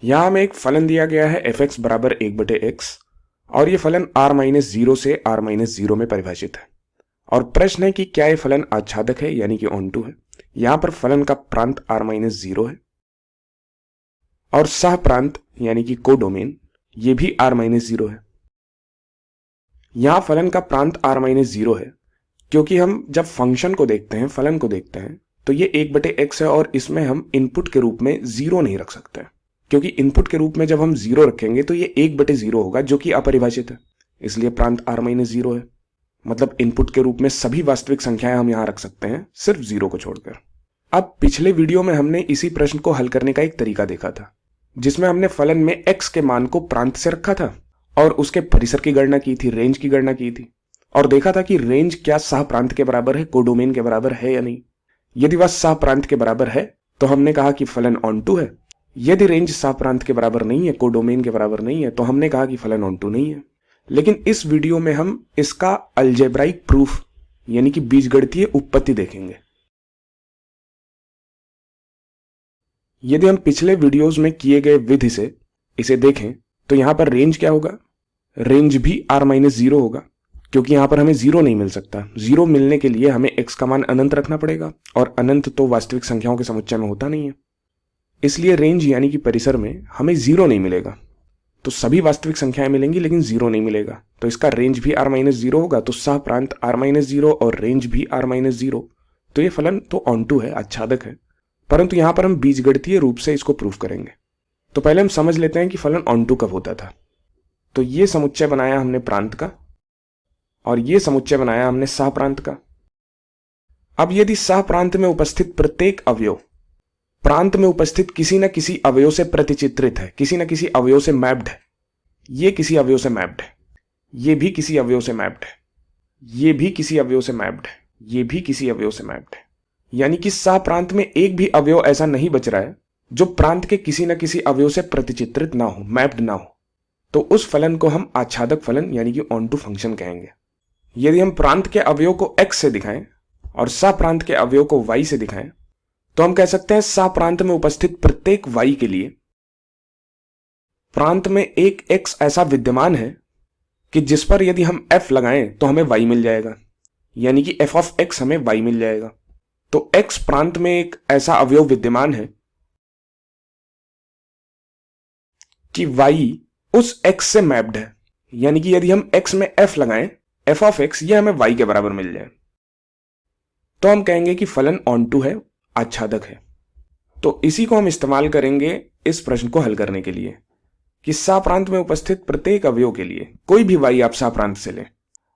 यहां हमें एक फलन दिया गया है एफ एक्स बराबर 1/x और ये फलन r-0 से r-0 में परिभाषित है। और प्रश्न है कि क्या ये फलन आच्छादक है यानी कि ऑनटू है। यहां पर फलन का प्रांत r-0 है और सह प्रांत यानी कि कोडोमेन ये भी r-0 है। यहां फलन का प्रांत r-0 है क्योंकि हम जब फंक्शन को देखते हैं, फलन को देखते हैं, तो ये 1/x है और इसमें हम इनपुट के रूप में 0 नहीं रख सकते, क्योंकि इनपुट के रूप में जब हम 0 रखेंगे तो ये 1/0 होगा जो कि अपरिभाषित है, इसलिए प्रांत r-0 है। मतलब इनपुट के रूप में सभी वास्तविक संख्याएं हम यहां रख सकते हैं सिर्फ 0 को छोड़कर। अब पिछले वीडियो में हमने इसी प्रश्न को हल करने का एक तरीका देखा था, जिसमें हमने फलन में x के मान को प्रांत से रखा था और उसके परिसर की गणना की थी, रेंज की गणना की थी, और देखा था कि रेंज क्या सह प्रांत के बराबर है, कोडोमेन के बराबर है या नहीं। यदि वह सह प्रांत के बराबर है तो हमने कहा कि फलन ऑनटू है। यदि रेंज सह प्रांत के बराबर नहीं है, कोडोमेन के बराबर नहीं है, तो हमने कहा कि फलन ऑनटू नहीं है। लेकिन इस वीडियो में हम इसका अलजेब्राइक प्रूफ यानी कि बीजगणितीय उत्पत्ति देखेंगे। यदि हम पिछले वीडियोस में किए गए विधि से इसे देखें तो यहां पर रेंज क्या होगा, रेंज भी r-0 होगा, क्योंकि यहां पर हमें 0 नहीं मिल सकता। 0 मिलने के लिए हमें x का मान अनंत रखना पड़ेगा और अनंत तो वास्तविक संख्याओं के समुच्चय में होता नहीं है, इसलिए रेंज यानी कि परिसर में हमें 0 नहीं मिलेगा। तो सभी वास्तविक संख्याएं मिलेंगी लेकिन 0 नहीं मिलेगा, तो इसका रेंज भी r-0 होगा। तो सह प्रांत r-0 और रेंज भी r-0, तो ये फलन तो ऑनटू है, आच्छादक है, परंतु यहां पर हम बीजगणितीय रूप से इसको प्रूफ करेंगे। तो पहले हम समझ लेते हैं कि फलन ऑनटू कब होता था। तो ये समुच्चय बनाया हमने प्रांत का और ये समुच्चय बनाया हमने सह प्रांत का। अब यदि सह प्रांत में उपस्थित प्रत्येक अवयव प्रांत में उपस्थित किसी न किसी अवयव से प्रतिचित्रित है, किसी न किसी अवयव से मैप्ड है, ये किसी अवयव से मैप्ड है, ये भी किसी अवयव से मैप्ड है, ये भी किसी अवयव से मैप्ड है, ये भी किसी अवयव से मैप्ड है, यानी कि सह प्रांत में एक भी अवयव ऐसा नहीं बच रहा है जो प्रांत के किसी न किसी अवयव से प्रतिचित्रित ना हो, मैप्ड ना हो, तो उस फलन को हम आच्छादक फलन यानी कि ऑनटू फंक्शन कहेंगे। यदि हम प्रांत के अवयव को x से दिखाएं और सह प्रांत के अवयव को y से दिखाएं तो हम कह सकते हैं सह प्रांत में उपस्थित प्रत्येक y के लिए प्रांत में एक x ऐसा विद्यमान है कि जिस पर यदि हम f लगाएं तो हमें y मिल जाएगा, यानी कि f ऑफ x हमें y मिल जाएगा। तो x प्रांत में एक ऐसा अवयव विद्यमान है कि y उस x से मैप्ड है, यानी कि यदि हम x में f लगाएं, f ऑफ x ये हमें y के बराबर मिल जाए, तो हम कहेंगे कि फलन ऑनटू है, आच्छादक है। तो इसी को हम इस्तेमाल करेंगे इस प्रश्न को हल करने के लिए कि सह प्रांत में उपस्थित प्रत्येक अवयव के लिए कोई भी y आप सह प्रांत से लें,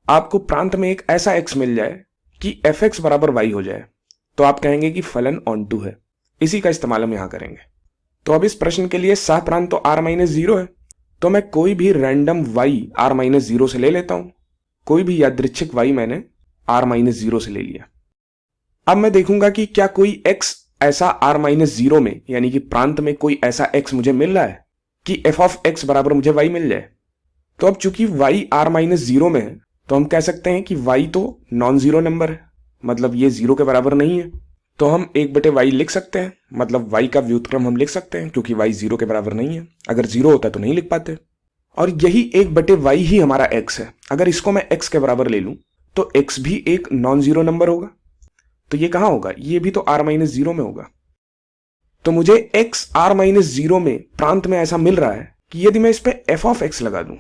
आपको प्रांत में एक ऐसा x मिल जाए कि fx बराबर y हो जाए, तो आप कहेंगे कि फलन ऑनटू है। इसी का इस्तेमाल हम यहां करेंगे। तो अब इस प्रश्न के लिए सह प्रांत तो r-0 है, तो मैं कोई भी रैंडम y r-0 से ले लेता हूं। कोई भी यादृच्छिक y मैंने r-0 से ले लिया। अब मैं देखूंगा कि क्या कोई x ऐसा r-0 में यानी कि प्रांत में कोई ऐसा x मुझे मिल रहा है कि f ऑफ x बराबर मुझे y मिल जाए। तो अब चूंकि y r-0 में है तो हम कह सकते हैं कि y तो नॉन जीरो नंबर है, मतलब ये 0 के बराबर नहीं है, तो हम 1/y लिख सकते हैं, मतलब y का व्युत्क्रम हम लिख सकते हैं क्योंकि y 0 के बराबर नहीं है। अगर 0 होता तो नहीं लिख पाते। और यही 1/y ही हमारा x है। अगर इसको मैं x के बराबर ले लूं तो x भी एक नॉन जीरो नंबर होगा। तो ये कहां होगा, ये भी तो r-0 में होगा। तो मुझे x r-0 में प्रांत में ऐसा मिल रहा है कि यदि मैं इस पे f ऑफ x लगा दूं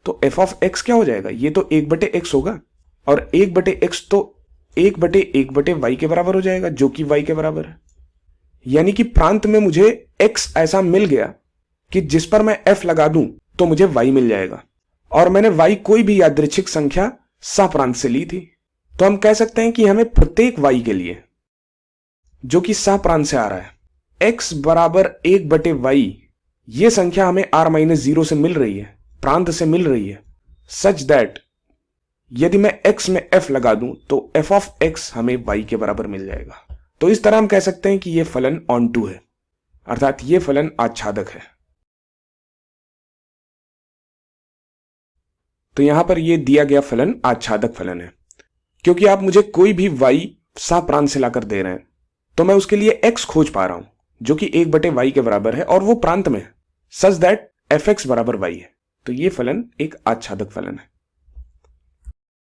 तो f ऑफ x क्या हो जाएगा, ये तो 1/x होगा और 1/x तो 1/1/y के बराबर हो जाएगा, जो कि y के बराबर है। यानी कि प्रांत में मुझे x ऐसा मिल गया कि जिस पर मैं f लगा दूं तो मुझे y मिल जाएगा, और मैंने y कोई भी यादृच्छिक संख्या सह प्रांत से ली थी। तो हम कह सकते हैं कि हमें प्रत्येक y के लिए जो कि सह प्रांत से आ रहा है x बराबर 1/y, ये संख्या हमें r-0 से मिल रही है, प्रांत से मिल रही है, सच दैट यदि मैं x में f लगा दूं तो f ऑफ x हमें y के बराबर मिल जाएगा। तो इस तरह हम कह सकते हैं कि यह फलन ऑनटू है, अर्थात यह फलन आच्छादक है। तो यहां पर यह दिया गया फलन आच्छादक फलन है, क्योंकि आप मुझे कोई भी y सह प्रांत से लाकर दे रहे हैं तो मैं उसके लिए x खोज पा रहा हूं जो कि 1/y के बराबर है और वो प्रांत में है। सच दैट एफ एक्स बराबर वाई है। तो ये फलन एक आच्छादक फलन है।